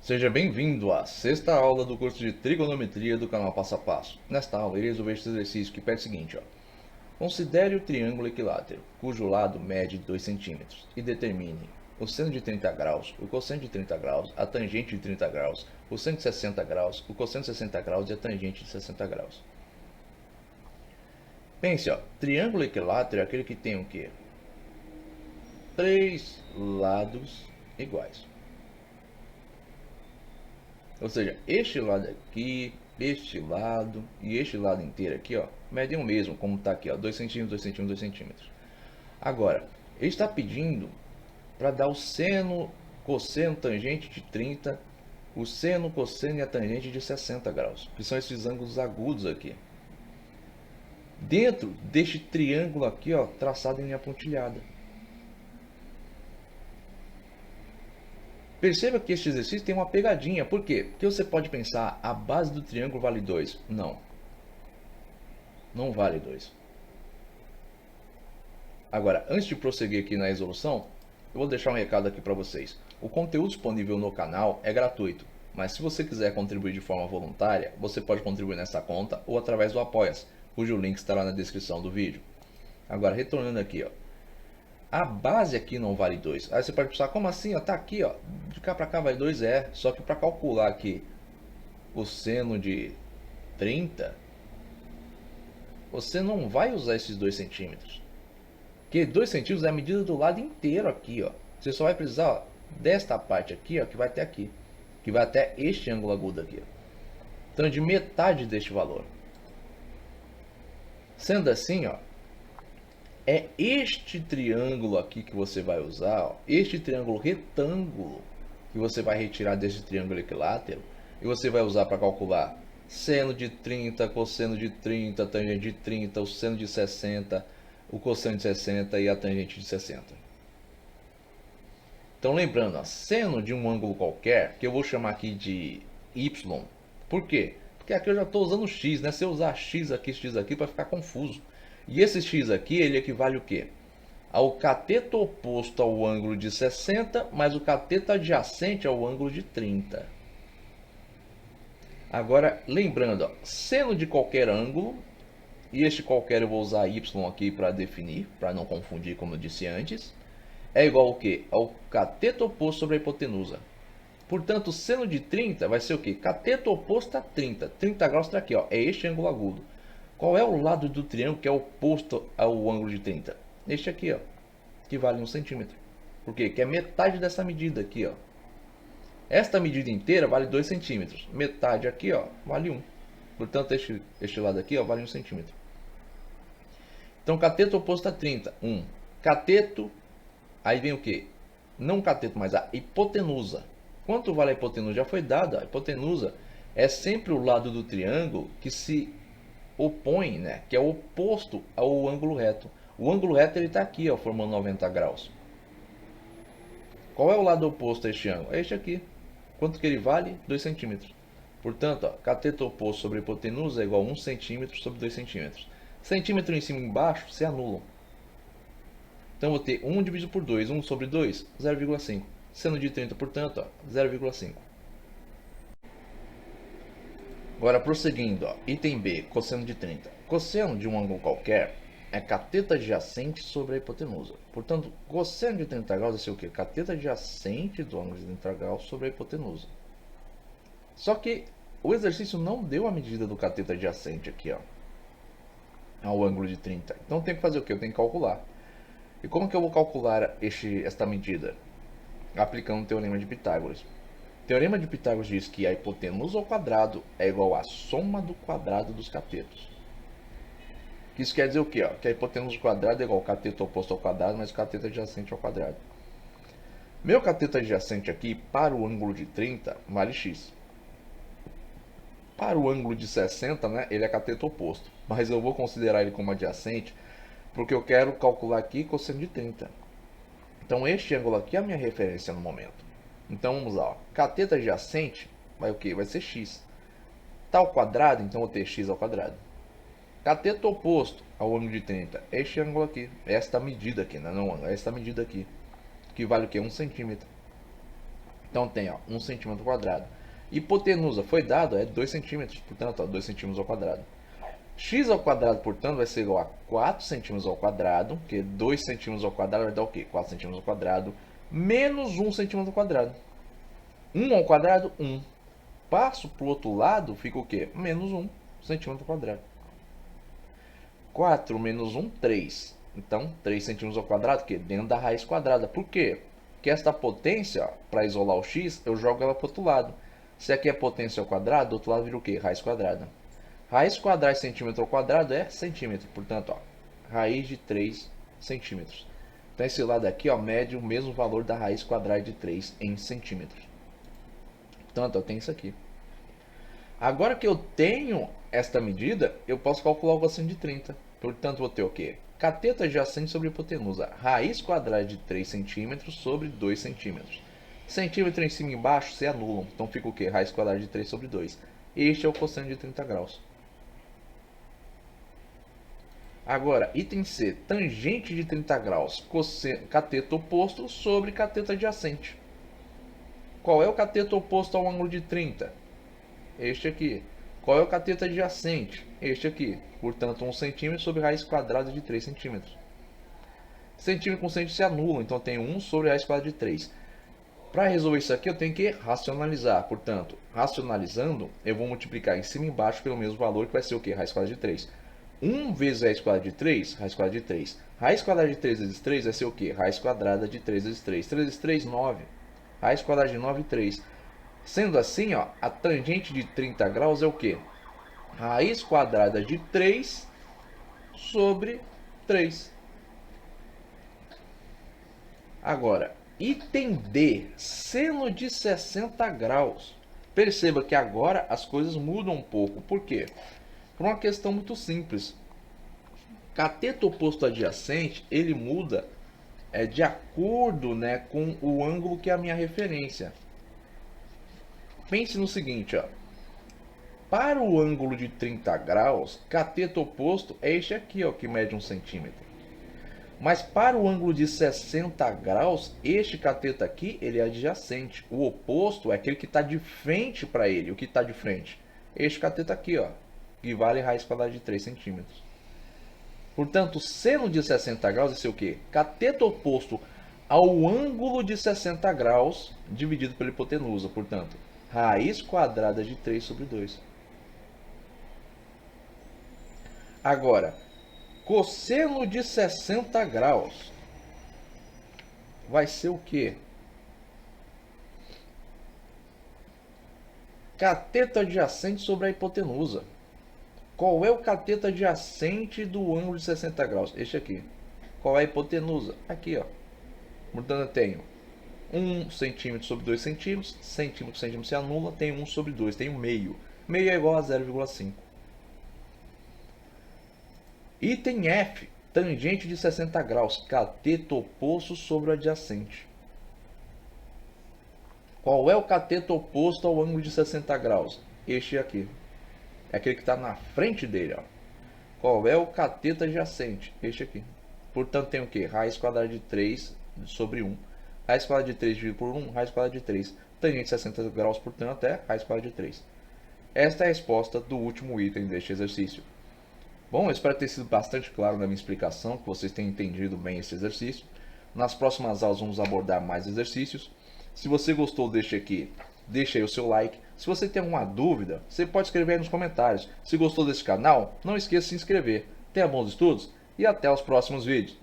Seja bem-vindo à sexta aula do curso de Trigonometria do canal Passo a Passo. Nesta aula, irei resolver este exercício que pede o seguinte, ó. Considere o triângulo equilátero, cujo lado mede 2 centímetros, e determine o seno de 30 graus, o cosseno de 30 graus, a tangente de 30 graus, o seno de 60 graus, o cosseno de 60 graus e a tangente de 60 graus. Pense, ó, triângulo equilátero é aquele que tem o quê? 3 lados iguais. Ou seja, este lado aqui, este lado e este lado inteiro aqui, ó, medem o mesmo, como está aqui, ó, 2 centímetros, 2 centímetros, 2 centímetros. Agora, ele está pedindo para dar o seno, cosseno, tangente de 30, o seno, cosseno e a tangente de 60 graus, que são esses ângulos agudos aqui. Dentro deste triângulo aqui, ó, traçado em linha pontilhada. Perceba que este exercício tem uma pegadinha. Por quê? Porque você pode pensar, a base do triângulo vale 2. Não. Não vale 2. Agora, antes de prosseguir aqui na resolução, eu vou deixar um recado aqui para vocês. O conteúdo disponível no canal é gratuito, mas se você quiser contribuir de forma voluntária, você pode contribuir nessa conta ou através do Apoia-se, cujo link estará na descrição do vídeo. Agora, retornando aqui, ó. A base aqui não vale 2. Aí você pode pensar, como assim? Ó, tá aqui, ó, de cá para cá vale 2, só que para calcular aqui o seno de 30, você não vai usar esses 2 centímetros. Porque 2 centímetros é a medida do lado inteiro aqui, ó. Você só vai precisar, ó, desta parte aqui, ó, que vai até aqui, que vai até este ângulo agudo aqui, ó. Então, de metade deste valor. Sendo assim, ó, é este triângulo aqui que você vai usar, ó, este triângulo retângulo que você vai retirar desse triângulo equilátero e você vai usar para calcular seno de 30, cosseno de 30, tangente de 30, o seno de 60, o cosseno de 60 e a tangente de 60. Então lembrando, ó, seno de um ângulo qualquer, que eu vou chamar aqui de y, por quê? Porque aqui eu já estou usando x, né? Se eu usar x aqui para ficar confuso. E esse x aqui, ele equivale o quê? Ao cateto oposto ao ângulo de 60, mais o cateto adjacente ao ângulo de 30. Agora, lembrando, ó, seno de qualquer ângulo, e este qualquer eu vou usar y aqui para definir, para não confundir como eu disse antes, é igual ao quê? Ao cateto oposto sobre a hipotenusa. Portanto, seno de 30 vai ser o quê? Cateto oposto a 30. 30 graus está aqui, ó, é este ângulo agudo. Qual é o lado do triângulo que é oposto ao ângulo de 30? Este aqui, ó, que vale 1 centímetro. Por quê? Que é metade dessa medida aqui, ó. Esta medida inteira vale 2 centímetros. Metade aqui, ó, vale 1. Portanto, este lado aqui, ó, vale 1 centímetro. Então, cateto oposto a 30, 1. Cateto, aí vem o quê? Não cateto, mas a hipotenusa. Quanto vale a hipotenusa? Já foi dada. A hipotenusa é sempre o lado do triângulo que se opõe, né, que é oposto ao ângulo reto. O ângulo reto está aqui, ó, formando 90 graus. Qual é o lado oposto a este ângulo? É este aqui. Quanto que ele vale? 2 centímetros. Portanto, ó, cateto oposto sobre hipotenusa é igual a 1 centímetro sobre 2 centímetros. Centímetro em cima e embaixo se anulam. Então, vou ter 1 dividido por 2. 1 sobre 2, 0,5. Seno de 30, portanto, 0,5. Agora, prosseguindo, ó, item B, cosseno de 30. Cosseno de um ângulo qualquer é cateto adjacente sobre a hipotenusa. Portanto, cosseno de 30 graus vai ser o quê? Cateto adjacente do ângulo de 30 graus sobre a hipotenusa. Só que o exercício não deu a medida do cateto adjacente aqui, ó, ao ângulo de 30. Então, tem que fazer o quê? Eu tenho que calcular. E como que eu vou calcular esta medida? Aplicando o teorema de Pitágoras. O teorema de Pitágoras diz que a hipotenusa ao quadrado é igual à soma do quadrado dos catetos. Isso quer dizer o quê? Ó? Que a hipotenusa ao quadrado é igual ao cateto oposto ao quadrado, mais o cateto adjacente ao quadrado. Meu cateto adjacente aqui, para o ângulo de 30, vale x. Para o ângulo de 60, né, ele é cateto oposto. Mas eu vou considerar ele como adjacente, porque eu quero calcular aqui cosseno de 30. Então, este ângulo aqui é a minha referência no momento. Então, vamos lá. Ó. Cateto adjacente vai o quê? Vai ser x. Tá ao quadrado, então eu vou ter x ao quadrado. Cateto oposto ao ângulo de 30. Este ângulo aqui. Esta medida aqui, né? Não ângulo. Esta medida aqui. Que vale o quê? 1 centímetro. Então tem, ó, 1 centímetro quadrado. Hipotenusa foi dado, é 2 centímetros, portanto, ó, 2 centímetros ao quadrado. X ao quadrado, portanto, vai ser igual a 4 centímetros ao quadrado, que 2 centímetros ao quadrado vai dar o quê? 4 centímetros ao quadrado, menos 1 centímetro ao quadrado. 1 ao quadrado, 1. Passo para o outro lado, fica o quê? Menos 1 centímetro ao quadrado. 4 menos 1, 3. Então, 3 centímetros ao quadrado, que dentro da raiz quadrada. Por quê? Porque esta potência, para isolar o x, eu jogo ela para o outro lado. Se aqui é potência ao quadrado, do outro lado vira o quê? Raiz quadrada. Raiz quadrada de centímetro ao quadrado é centímetro. Portanto, ó, raiz de 3 centímetros. Então, esse lado aqui, ó, mede o mesmo valor da raiz quadrada de 3 em centímetros. Portanto, eu tenho isso aqui. Agora que eu tenho esta medida, eu posso calcular o quociente de 30. Portanto, vou ter o quê? Cateto adjacente sobre hipotenusa. Raiz quadrada de 3 centímetros sobre 2 centímetros. Centímetro em cima e embaixo se anulam. Então fica o quê? Raiz quadrada de 3 sobre 2. Este é o cosseno de 30 graus. Agora, item C. Tangente de 30 graus. Cateto oposto sobre cateto adjacente. Qual é o cateto oposto ao ângulo de 30? Este aqui. Qual é o cateto adjacente? Este aqui. Portanto, 1 centímetro sobre raiz quadrada de 3 centímetros. Centímetro com centímetro se anulam, então eu tenho 1 sobre raiz quadrada de 3. Para resolver isso aqui, eu tenho que racionalizar. Portanto, racionalizando, eu vou multiplicar em cima e embaixo pelo mesmo valor, que vai ser o quê? Raiz quadrada de 3. 1 vezes raiz quadrada de 3, raiz quadrada de 3. Raiz quadrada de 3 vezes 3 vai ser o quê? Raiz quadrada de 3 vezes 3. 3 vezes 3, 9. Raiz quadrada de 9, 3. Sendo assim, ó, a tangente de 30 graus é o quê? Raiz quadrada de 3 sobre 3. Agora, item D, seno de 60 graus. Perceba que agora as coisas mudam um pouco. Por quê? Por uma questão muito simples. Cateto oposto adjacente, ele muda de acordo, né, com o ângulo que é a minha referência. Pense no seguinte, ó. Para o ângulo de 30 graus, cateto oposto é este aqui, ó, que mede 1 centímetro. Mas para o ângulo de 60 graus, este cateto aqui, ele é adjacente. O oposto é aquele que está de frente para ele. O que está de frente? Este cateto aqui, ó, que vale raiz quadrada de 3 centímetros. Portanto, seno de 60 graus, esse é o quê? Cateto oposto ao ângulo de 60 graus dividido pela hipotenusa. Portanto, raiz quadrada de 3 sobre 2. Agora, cosseno de 60 graus vai ser o quê? Cateto adjacente sobre a hipotenusa. Qual é o cateto adjacente do ângulo de 60 graus? Este aqui. Qual é a hipotenusa? Aqui, ó. Portanto, eu tenho 1 centímetro sobre 2 centímetros. Centímetro por centímetro se anula. Tenho 1 sobre 2. Tenho meio. Meio é igual a 0,5. Item F. Tangente de 60 graus. Cateto oposto sobre o adjacente. Qual é o cateto oposto ao ângulo de 60 graus? Este aqui. É aquele que está na frente dele, ó. Qual é o cateto adjacente? Este aqui. Portanto, tem o quê? Raiz quadrada de 3 sobre 1. Raiz quadrada de 3 dividido por 1, raiz quadrada de 3. Tangente de 60 graus, portanto, é raiz quadrada de 3. Esta é a resposta do último item deste exercício. Bom, eu espero ter sido bastante claro na minha explicação, que vocês tenham entendido bem esse exercício. Nas próximas aulas vamos abordar mais exercícios. Se você gostou deste aqui, deixa aí o seu like. Se você tem alguma dúvida, você pode escrever aí nos comentários. Se gostou desse canal, não esqueça de se inscrever. Tenha bons estudos e até os próximos vídeos.